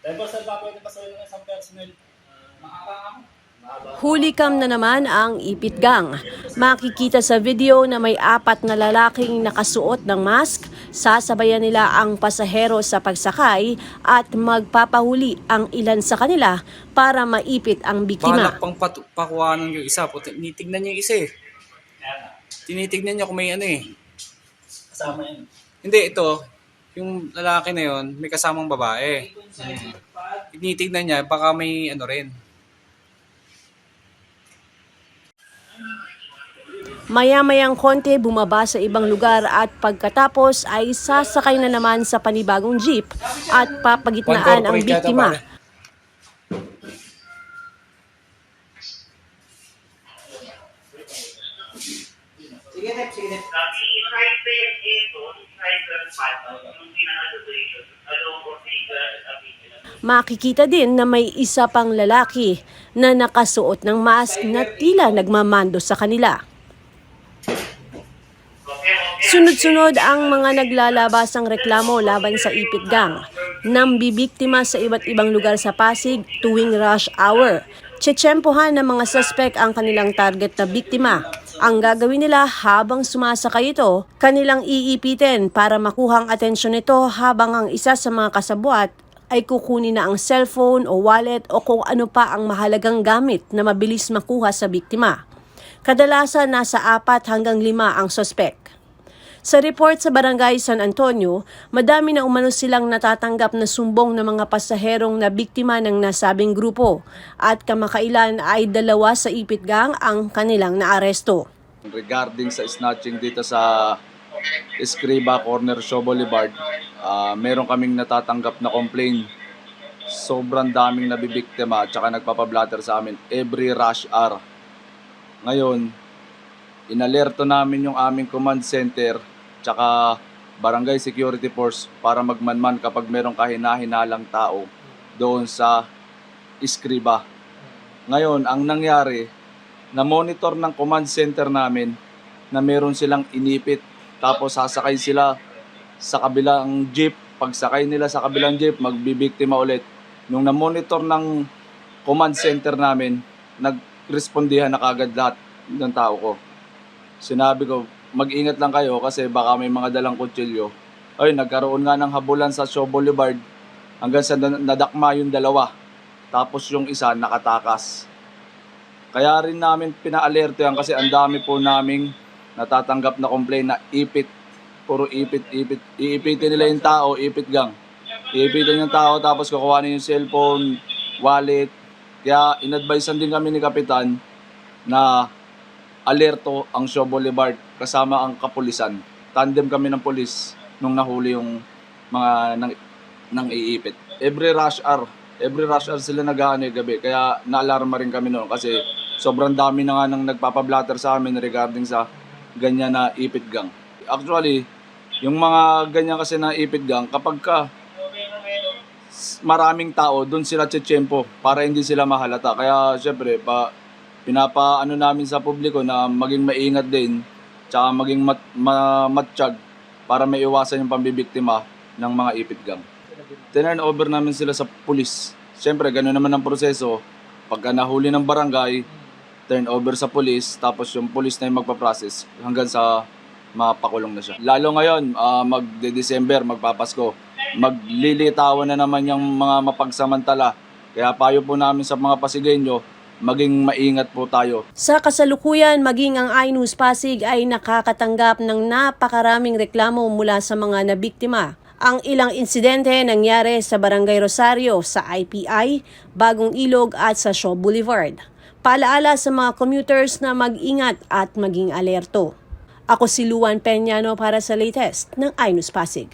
Dahil sir, baka pwede pa sa ng isang personnel. Huli cam na naman ang Ipit Gang. Makikita sa video na may 4 na lalaking nakasuot ng mask, sasabayan nila ang pasahero sa pagsakay at magpapahuli ang ilan sa kanila para maipit ang biktima. Balak pang pakuhanan yung isa. Tinitignan niya yung isa eh. Tinitignan niya kung may ano eh. Kasama yun. Hindi, ito. Yung lalaki na yun, may kasamang babae. Tinitignan niya, baka may ano rin. Maya-mayang konti bumaba sa ibang lugar at pagkatapos ay sasakay na naman sa panibagong jeep at papagitnaan ang biktima. Makikita din na may isa pang lalaki na nakasuot ng mask na tila nagmamando sa kanila. Sunod-sunod ang mga naglalabasang reklamo laban sa Ipit Gang, nambibiktima sa iba't ibang lugar sa Pasig tuwing rush hour. Tsetsempohan ng mga suspect ang kanilang target na biktima. Ang gagawin nila habang sumasakay ito, kanilang iipitin para makuha ang atensyon nito habang ang isa sa mga kasabwat ay kukunin na ang cellphone o wallet o kung ano pa ang mahalagang gamit na mabilis makuha sa biktima. Kadalasan nasa 4 hanggang 5 ang suspect. Sa report sa Barangay San Antonio, madami na umano silang natatanggap na sumbong ng mga pasaherong na biktima ng nasabing grupo at kamakailan ay 2 sa Ipit Gang ang kanilang naaresto. Regarding sa snatching dito sa Escriba Corner Show Boulevard, meron kaming natatanggap na complaint. Sobrang daming nabibiktima at saka nagpapablatter sa amin every rush hour. Ngayon, inalerto namin yung aming command center tsaka barangay security force para magmanman kapag merong kahina-hinalang tao doon sa Escriba. Ngayon, ang nangyari, na-monitor ng command center namin na meron silang inipit tapos sasakay sila sa kabilang jeep. Pagsakay nila sa kabilang jeep, magbibiktima ulit. Nung na-monitor ng command center namin, nagrespondihan na kagad lahat ng tao ko. Sinabi ko, mag-ingat lang kayo kasi baka may mga dalang kutsilyo. Ay, nagkaroon nga ng habulan sa Show Boulevard hanggang sa nadakma yung 2. Tapos yung isa nakatakas. Kaya rin namin pina-alerto yan kasi ang dami po naming natatanggap na complaint na ipit. Puro ipit. Iipitin nila yung tao, Ipit Gang. Iipitin yung tao tapos kukuhanin yung cellphone, wallet. Kaya in-advisean din kami ni Kapitan na alerto ang Show Boulevard kasama ang kapulisan. Tandem kami ng pulis nung nahuli yung mga nang iipit. Every rush hour sila nag-aanay gabi. Kaya naalarma rin kami noon kasi sobrang dami na nga nang nagpapablatter sa amin regarding sa ganyan na Ipit Gang. Actually, yung mga ganyan kasi na Ipit Gang, kapag ka maraming tao, doon sila tsetsempo para hindi sila mahalata. Kaya syempre, pinapaano namin sa publiko na maging maingat din tsaka maging matsyag para may iwasan yung pambibiktima ng mga Ipit Gang. Turn over namin sila sa pulis. Siyempre, gano'n naman ang proseso. Pagka nahuli ng barangay, turn over sa pulis, tapos yung pulis na yung magpa-process hanggang sa mapakulong na siya. Lalo ngayon, magde-December, magpapasko, maglilitawan na naman yung mga mapagsamantala. Kaya payo po namin sa mga Pasigueño, maging maingat po tayo. Sa kasalukuyan, maging ang iNews Pasig ay nakakatanggap ng napakaraming reklamo mula sa mga nabiktima. Ang ilang insidente nangyari sa Barangay Rosario, sa IPI, Bagong Ilog at sa Shaw Boulevard. Paalaala sa mga commuters na mag-ingat at maging alerto. Ako si Luan Peñano para sa latest ng iNews Pasig.